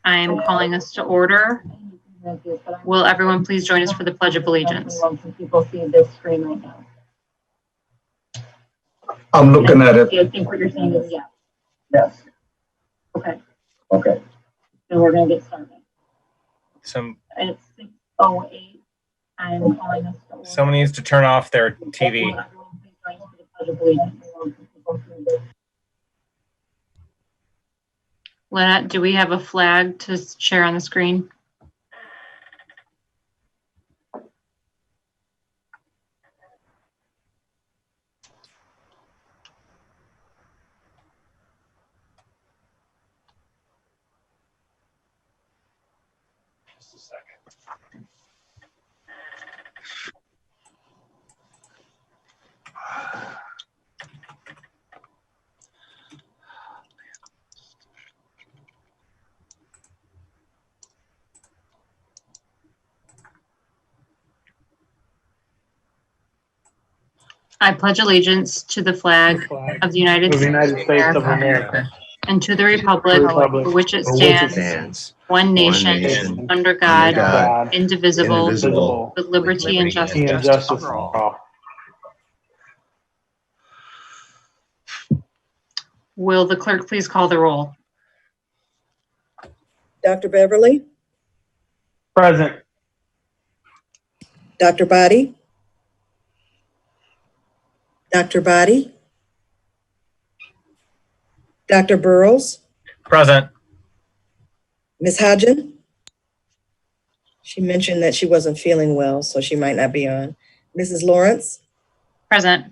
I am calling us to order. Will everyone please join us for the Pledge of Allegiance? People see this screen right now. I'm looking at it. I think what you're saying is yes. Yes. Okay. Okay. So we're going to get started. And it's 6:08. I'm calling us to order. Someone needs to turn off their TV. Will everyone please join us for the Pledge of Allegiance? Lynette, do we have a flag to share on the screen? Just a second. I pledge allegiance to the flag of the United States of America and to the republic for which it stands, one nation, under God, indivisible, with liberty and justice for all. Will the clerk please call the roll? Dr. Beverly, Present. Dr. Body, Dr. Body, Dr. Burrows, Present. Ms. Hodgen. She mentioned that she wasn't feeling well, so she might not be on. Mrs. Lawrence, Present.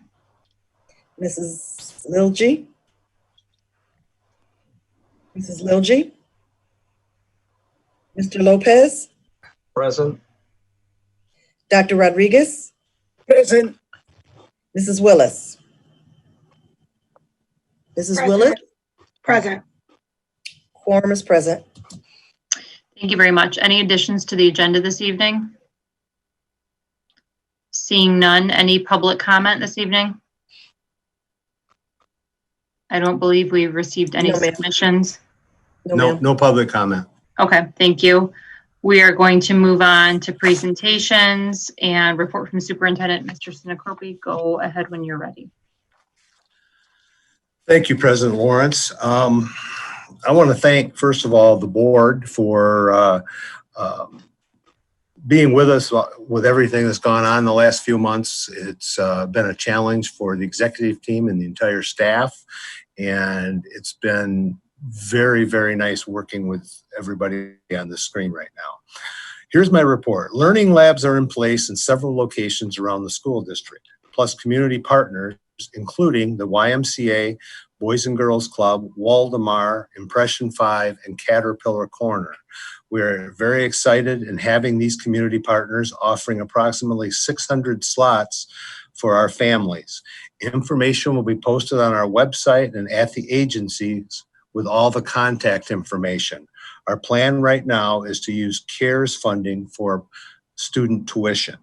Mrs. Lilgy, Mrs. Lilgy, Mr. Lopez, Present. Dr. Rodriguez, Present. Mrs. Willis. Mrs. Willis, Present. quorum is present. Thank you very much. Any additions to the agenda this evening? Seeing none, any public comment this evening? I don't believe we've received any No, ma'am. submissions. No, No public comment. Okay, thank you. We are going to move on to presentations and report from Superintendent. Mr. Sinacropi, go ahead when you're ready. Thank you, President Lawrence. I want to thank, first of all, the board for being with us with everything that's gone on the last few months. It's been a challenge for the executive team and the entire staff, and it's been very, very nice working with everybody on the screen right now. Here's my report. Learning labs are in place in several locations around the school district, plus community partners, including the YMCA, Boys and Girls Club, Waldemar, Impression 5, and Caterpillar Corner. We're very excited in having these community partners offering approximately 600 slots for our families. Information will be posted on our website and at the agencies with all the contact information. Our plan right now is to use CARES funding for student tuition.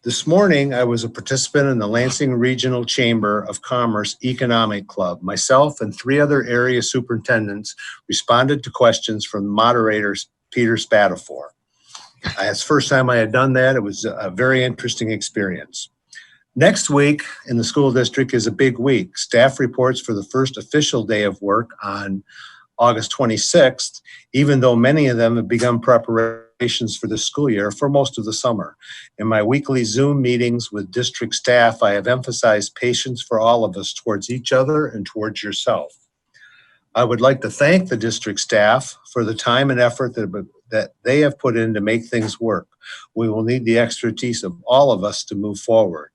This morning, I was a participant in the Lansing Regional Chamber of Commerce Economic Club. Myself and 3 other area superintendents responded to questions from moderator Peter Spatafor. It's the first time I had done that. It was a very interesting experience. Next week in the school district is a big week. Staff reports for the first official day of work on August 26th, even though many of them have begun preparations for the school year for most of the summer. In my weekly Zoom meetings with district staff, I have emphasized patience for all of us towards each other and towards yourself. I would like to thank the district staff for the time and effort that they have put in to make things work. We will need the expertise of all of us to move forward.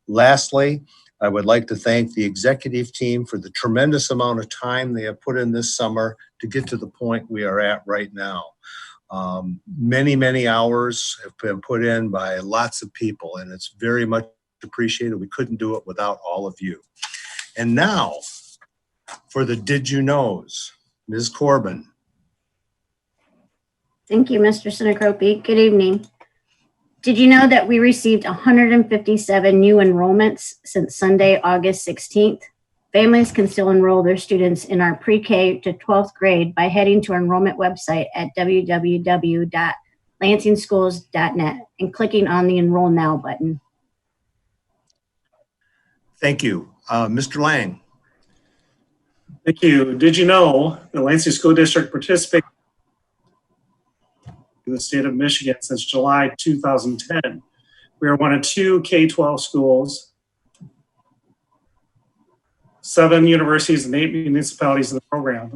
Lastly, I would like to thank the executive team for the tremendous amount of time they have put in this summer to get to the point we are at right now. Many, many hours have been put in by lots of people, and it's very much appreciated. We couldn't do it without all of you. And now, for the Did You Knows, Ms. Corbin. Thank you, Mr. Sinacropi. Good evening. Did you know that we received 157 new enrollments since Sunday, August 16th? Families can still enroll their students in our pre-K to 12th grade by heading to our enrollment website at www.lansingschools.net and clicking on the Enroll Now button. Thank you. Mr. Lang. Thank you. Did you know the Lansing School District participated in the state of Michigan since July 2010? We are one of 2 K-12 schools, 7 universities, and 8 municipalities in the program.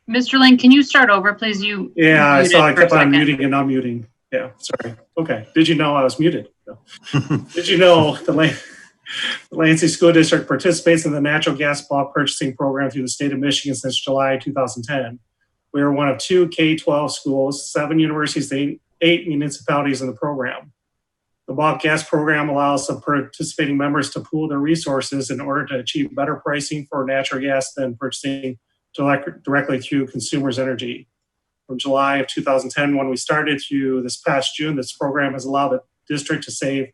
Mr. Lane, can you start over, please? Yeah, I saw I kept on second. muting and unmuting. Yeah, sorry. Okay. Did you know I was muted? No. Did you know the Lansing School District participates in the natural gas bulk purchasing program through the state of Michigan since July 2010. We are one of 2 K-12 schools, 7 universities, 8 municipalities in the program. The bulk gas program allows the participating members to pool their resources in order to achieve better pricing for natural gas than purchasing directly through consumers' energy. From July of 2010, when we started, through this past June, this program has allowed the district to save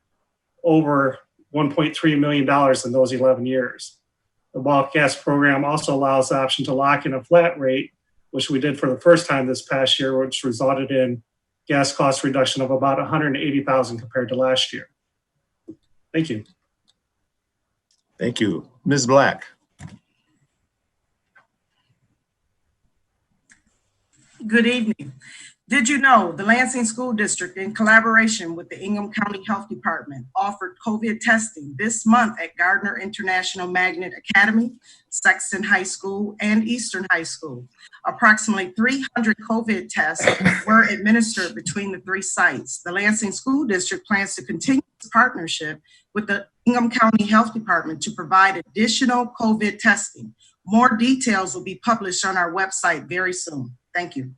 over $1.3 million in those 11 years. The bulk gas program also allows the option to lock in a flat rate, which we did for the first time this past year, which resulted in gas cost reduction of about $180,000 compared to last year. Thank you. Thank you. Ms. Black. Good evening. Did you know the Lansing School District, in collaboration with the Ingham County Health Department, offered COVID testing this month at Gardner International Magnet Academy, Sexton High School, and Eastern High School? Approximately 300 COVID tests were administered between the 3 sites. The Lansing School District plans to continue its partnership with the Ingham County Health Department to provide additional COVID testing. More details will be published on our website very soon. Thank you.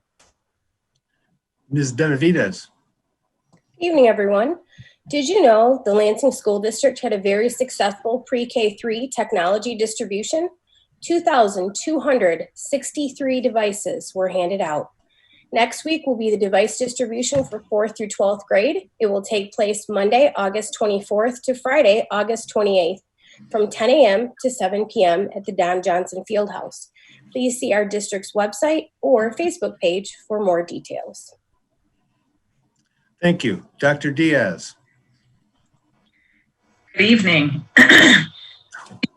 Ms. Benavides. Evening, everyone. Did you know the Lansing School District had a very successful pre-K-3 technology distribution? 2,263 devices were handed out. Next week will be the device distribution for 4th through 12th grade. It will take place Monday, August 24th to Friday, August 28th, from 10 a.m. to 7 p.m. at the Don Johnson Fieldhouse. Please see our district's website or Facebook page for more details. Thank you. Dr. Diaz. Good evening. You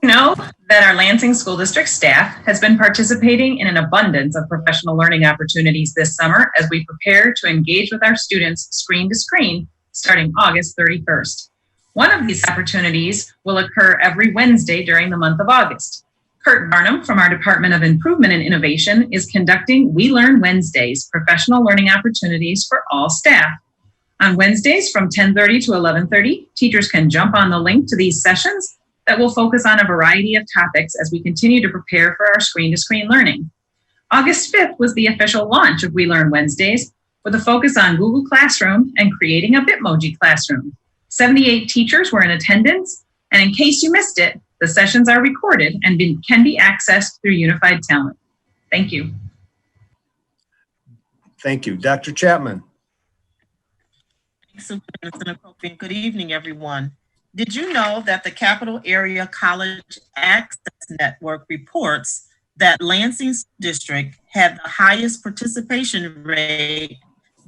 know that our Lansing School District staff has been participating in an abundance of professional learning opportunities this summer as we prepare to engage with our students screen to screen starting August 31st. One of these opportunities will occur every Wednesday during the month of August. Kurt Barnum from our Department of Improvement and Innovation is conducting We Learn Wednesdays, professional learning opportunities for all staff. On Wednesdays from 10:30 to 11:30, teachers can jump on the link to these sessions that will focus on a variety of topics as we continue to prepare for our screen-to-screen learning. August 5th was the official launch of We Learn Wednesdays with a focus on Google Classroom and creating a Bitmoji classroom. 78 teachers were in attendance, and in case you missed it, the sessions are recorded and can be accessed through Unified Talent. Thank you. Thank you. Dr. Chapman. Good evening, everyone. Did you know that the Capital Area College Access Network reports that Lansing District had the highest participation rate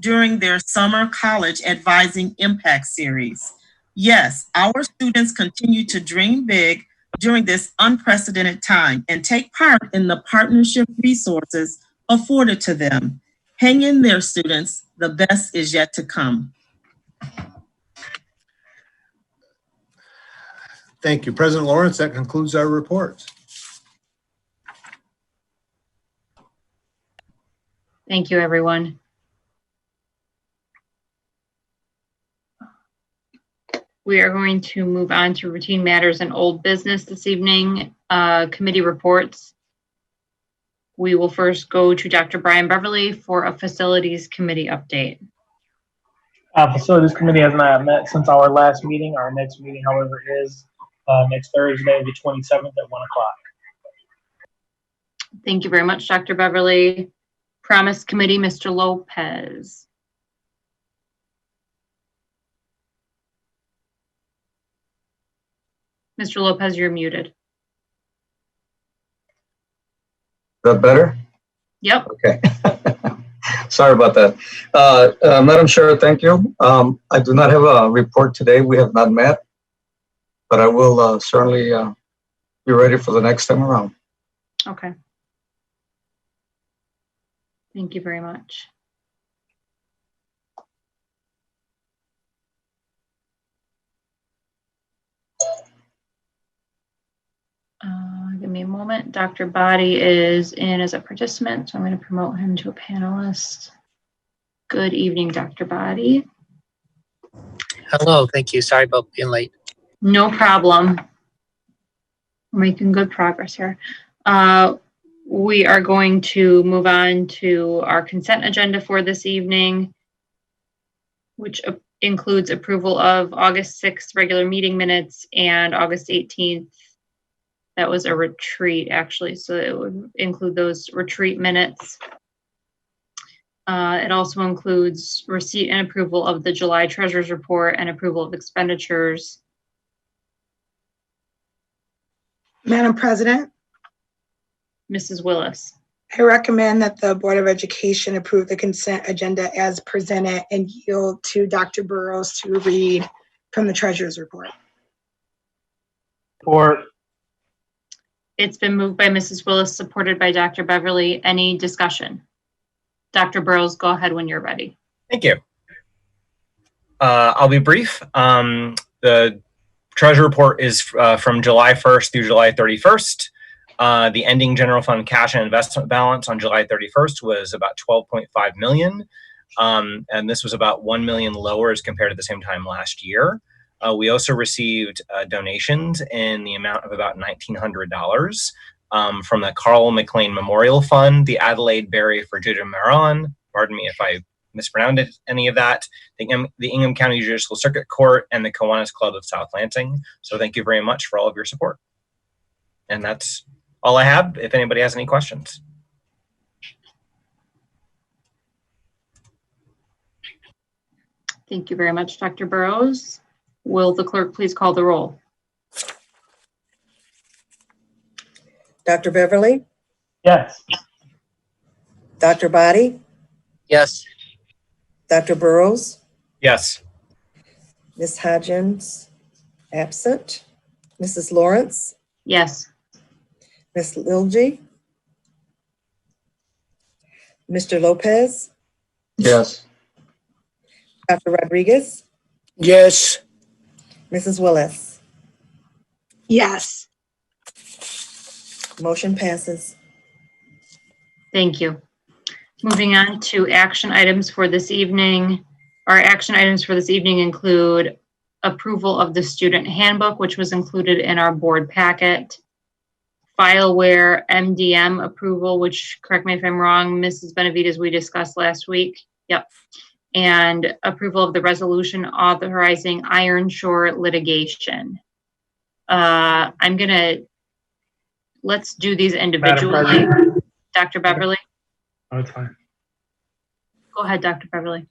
during their Summer College Advising Impact Series? Yes, our students continue to dream big during this unprecedented time and take part in the partnership resources afforded to them. Hang in there, students. The best is yet to come. Thank you. President Lawrence, that concludes our reports. Thank you, everyone. We are going to move on to routine matters and old business this evening. Committee reports. We will first go to Dr. Brian Beverly for a facilities committee update. Facilities committee has not met since our last meeting. Our next meeting, however, is next Thursday, the 27th at 1 o'clock. Thank you very much, Dr. Beverly. Promise committee, Mr. Lopez. Mr. Lopez, you're muted. that better? Yep. Okay. Sorry about that. Madam Chair, thank you. I do not have a report today. We have not met, but I will certainly be ready for the next time around. Okay. Thank you very much. Give me a moment. Dr. Body is in as a participant, so I'm going to promote him to a panelist. Good evening, Dr. Body. Hello, thank you. Sorry about being late. No problem. We're making good progress here. We are going to move on to our consent agenda for this evening, which includes approval of August 6th regular meeting minutes and August 18th. That was a retreat, actually, so it would include those retreat minutes. It also includes receipt and approval of the July Treasurer's Report and approval of expenditures. Madam President, Mrs. Willis. I recommend that the Board of Education approve the consent agenda as presented and yield to Dr. Burrows to read from the Treasurer's Report. Or It's been moved by Mrs. Willis, supported by Dr. Beverly. Any discussion? Dr. Burrows, go ahead when you're ready. Thank you. I'll be brief. The Treasury Report is from July 1st through July 31st. The ending general fund cash and investment balance on July 31st was about 12.5 million. And this was about 1 million lower as compared to the same time last year. We also received donations in the amount of about $1,900 from the Carl McLean Memorial Fund, the Adelaide Berry for Judah Maron, pardon me if I mispronounced any of that, the Ingham County Judicial Circuit Court, and the Kiwanis Club of South Lansing. So thank you very much for all of your support. And that's all I have, if anybody has any questions. Thank you very much, Dr. Burrows. Will the clerk please call the roll? Dr. Beverly? yes. Dr. Body? Yes. Dr. Burrows? Yes. Ms. Hodgins? Absent. Mrs. Lawrence? Yes. Ms. Lilji? Mr. Lopez? Yes. Dr. Rodriguez? Yes. Mrs. Willis? Yes. Motion passes. Thank you. Moving on to action items for this evening. Our action items for this evening include approval of the student handbook, which was included in our board packet. Fileware MDM approval, which, correct me if I'm wrong, Mrs. Benavides, we discussed last week. Yep. And approval of the resolution authorizing Iron Shore litigation. Let's do these individually. Dr. Beverly? Oh, it's fine. Go ahead, Dr. Beverly.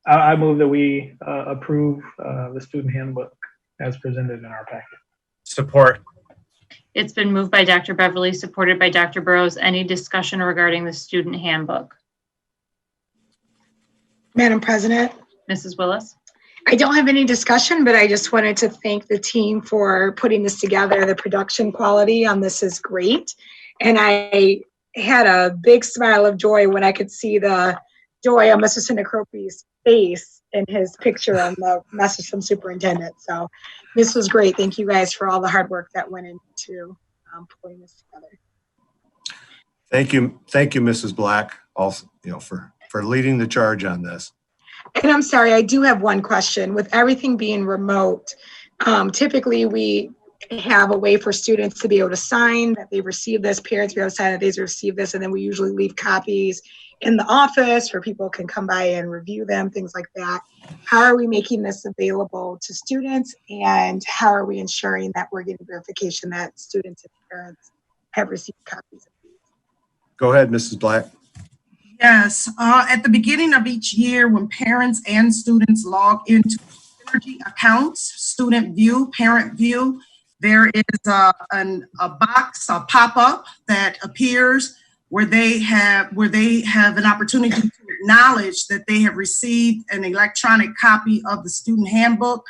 I move that we approve the student handbook as presented in our packet. Support. It's been moved by Dr. Beverly, supported by Dr. Burrows. Any discussion regarding the student handbook? Madam President, Mrs. Willis? I don't have any discussion, but I just wanted to thank the team for putting this together. The production quality on this is great. And I had a big smile of joy when I could see the joy on Mr. Sinacropi's face in his picture on the message from Superintendent. So this was great. Thank you guys for all the hard work that went into pulling this together. Thank you, Mrs. Black, also, for leading the charge on this. And I'm sorry, I do have one question. With everything being remote, typically we have a way for students to be able to sign that they received this, parents be able to sign that they've received this, and then we usually leave copies in the office where people can come by and review them, things like that. How are we making this available to students, and how are we ensuring that we're getting verification that students and parents have received copies of these? Go ahead, Mrs. Black. Yes, at the beginning of each year, when parents and students log into Synergy accounts, student view, parent view, there is a box, a pop-up that appears where they have an opportunity to acknowledge that they have received an electronic copy of the student handbook.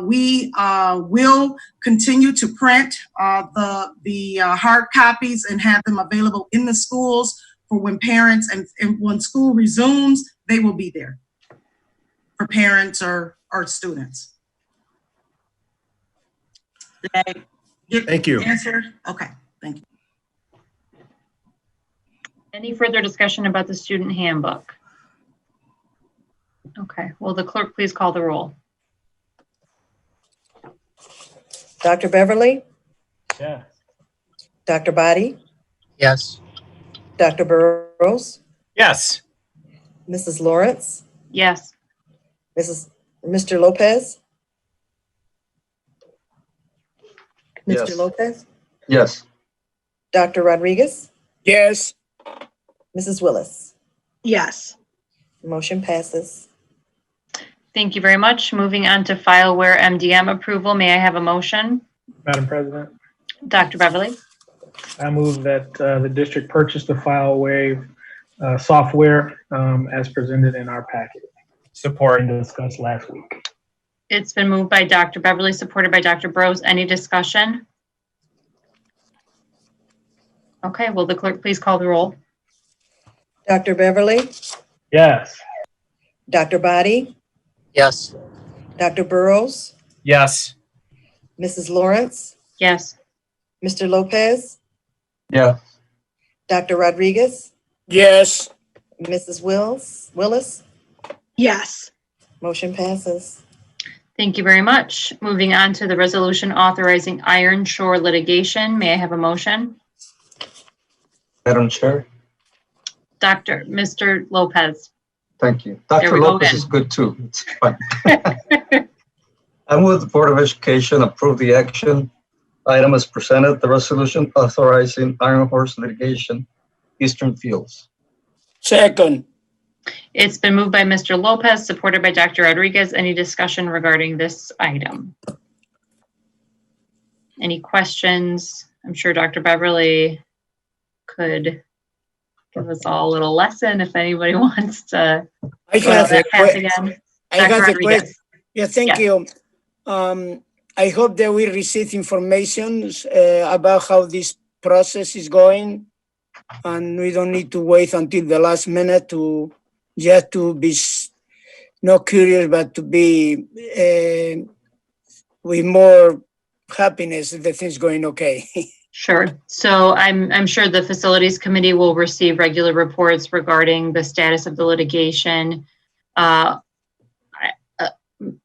We will continue to print the hard copies and have them available in the schools for when parents and when school resumes, they will be there for parents or students. Did I get Thank you. the answer? Okay, thank you. Any further discussion about the student handbook? Okay, will the clerk please call the roll? Dr. Beverly, Yes. Dr. Body, Yes. Dr. Burrows, Yes. Mrs. Lawrence, Yes. Mr. Lopez, Yes. Mr. Lopez, Yes. Dr. Rodriguez, Yes. Mrs. Willis. Yes. Motion passes. Thank you very much. Moving on to fileware MDM approval. May I have a motion? Madam President, Dr. Beverly? I move that the district purchase the FileWave software as presented in our packet Support. and discussed last week. It's been moved by Dr. Beverly, supported by Dr. Burrows. Any discussion? Okay, will the clerk please call the roll? Dr. Beverly, Yes. Dr. Body, Yes. Dr. Burrows, Yes. Mrs. Lawrence, Yes. Mr. Lopez, Yeah. Dr. Rodriguez, Yes. Mrs. Willis. Yes. Motion passes. Thank you very much. Moving on to the resolution authorizing Iron Shore litigation. May I have a motion? Madam Chair, Mr. Lopez. thank you. There Dr. we go Lopez again. is good too. It's fine. I move the Board of Education approve the action item as presented, the resolution authorizing Iron Horse litigation, Eastern Fields. Second. It's been moved by Mr. Lopez, supported by Dr. Rodriguez. Any discussion regarding this item? Any questions? I'm sure Dr. Beverly could give us all a little lesson if anybody wants to I go down have a that path que- again. I Dr. have a Rodriguez. question. Yeah, thank Yes. you. I hope that we receive information about how this process is going, and we don't need to wait until the last minute to be not curious, but to be with more happiness if the thing's going okay. Sure. So I'm sure the facilities committee will receive regular reports regarding the status of the litigation,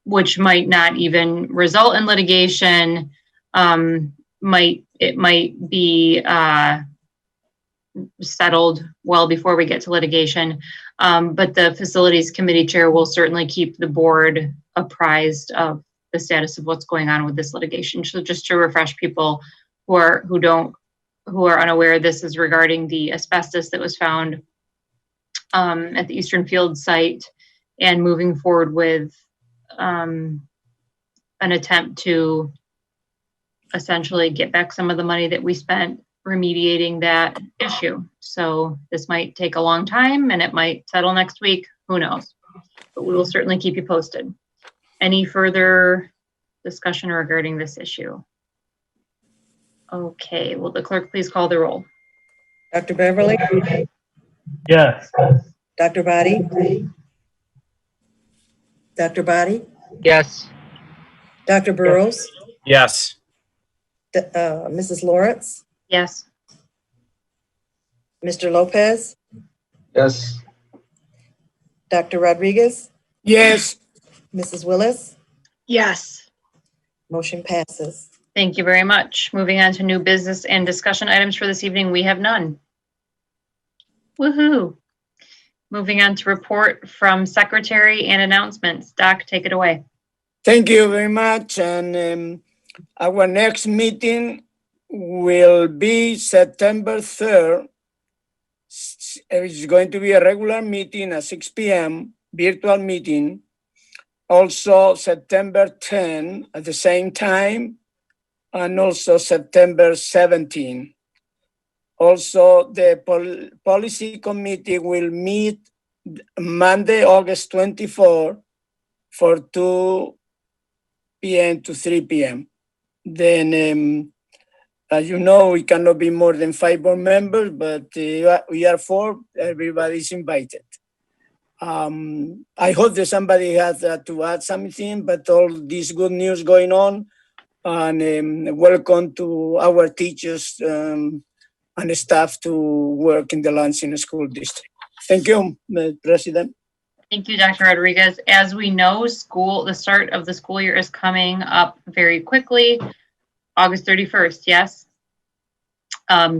which might not even result in litigation. It might be settled well before we get to litigation. But the facilities committee chair will certainly keep the board apprised of the status of what's going on with this litigation. So just to refresh people who are unaware, this is regarding the asbestos that was found at the Eastern Field site, and moving forward with an attempt to essentially get back some of the money that we spent remediating that issue. So this might take a long time and it might settle next week, who knows? But we will certainly keep you posted. Any further discussion regarding this issue? Okay, will the clerk please call the roll? Dr. Beverly, Yes. Dr. Body, Dr. Body, Yes. Dr. Burrows, Yes. Mrs. Lawrence, Yes. Mr. Lopez, Yes. Dr. Rodriguez, Yes. Mrs. Willis. Yes. Motion passes. Thank you very much. Moving on to new business and discussion items for this evening, we have none. Woohoo. Moving on to report from secretary and announcements. Doc, take it away. Thank you very much. And our next meeting will be September 3rd. It's going to be a regular meeting at 6 p.m., virtual meeting. Also September 10 at the same time, and also September 17. Also, the policy committee will meet Monday, August 24 for 2 p.m. to 3 p.m. Then, as you know, we cannot be more than 5 board members, but we are 4. Everybody's invited. I hope that somebody has to add something, but all this good news going on, and welcome to our teachers and staff to work in the Lansing School District. Thank you, President. Thank you, Dr. Rodriguez. As we know, the start of the school year is coming up very quickly, August 31st, yes?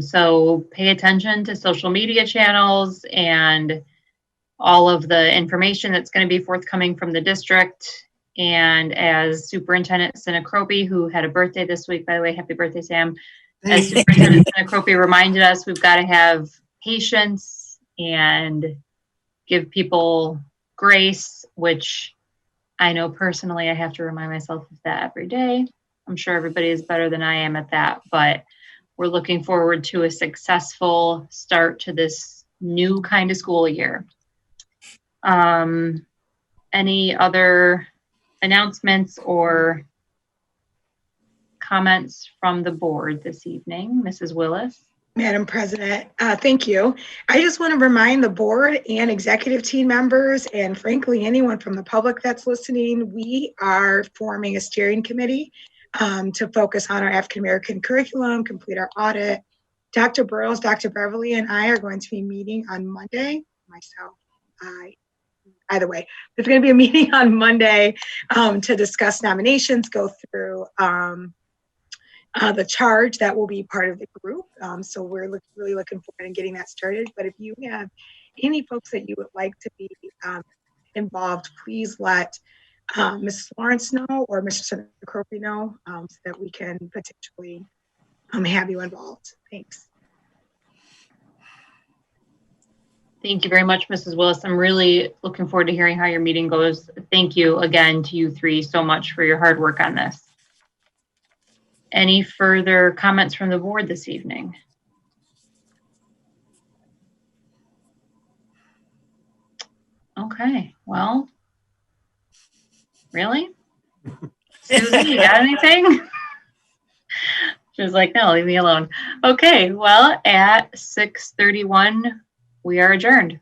So pay attention to social media channels and all of the information that's going to be forthcoming from the district. And as Superintendent Sinacropi, who had a birthday this week, by the way, happy birthday, Sam. As Superintendent Sinacropi reminded us, we've got to have patience and give people grace, which I know personally I have to remind myself of that every day. I'm sure everybody is better than I am at that, but we're looking forward to a successful start to this new kind of school year. Any other announcements or comments from the board this evening? Mrs. Willis? Madam President, thank you. I just want to remind the board and executive team members, and frankly, anyone from the public that's listening, we are forming a steering committee to focus on our African American curriculum, complete our audit. Dr. Burrows, Dr. Beverly, and I are going to be meeting on Monday. Either way, there's going to be a meeting on Monday to discuss nominations, go through the charge that will be part of the group. So we're really looking forward to getting that started. But if you have any folks that you would like to be involved, please let Mrs. Lawrence know or Mr. Sinacropi know so that we can potentially have you involved. Thanks. Thank you very much, Mrs. Willis. I'm really looking forward to hearing how your meeting goes. Thank you again to you 3 so much for your hard work on this. Any further comments from the board this evening? Okay, well, really? Susie, you got anything? She was like, no, leave me alone. Okay, well, at 6:31, we are adjourned.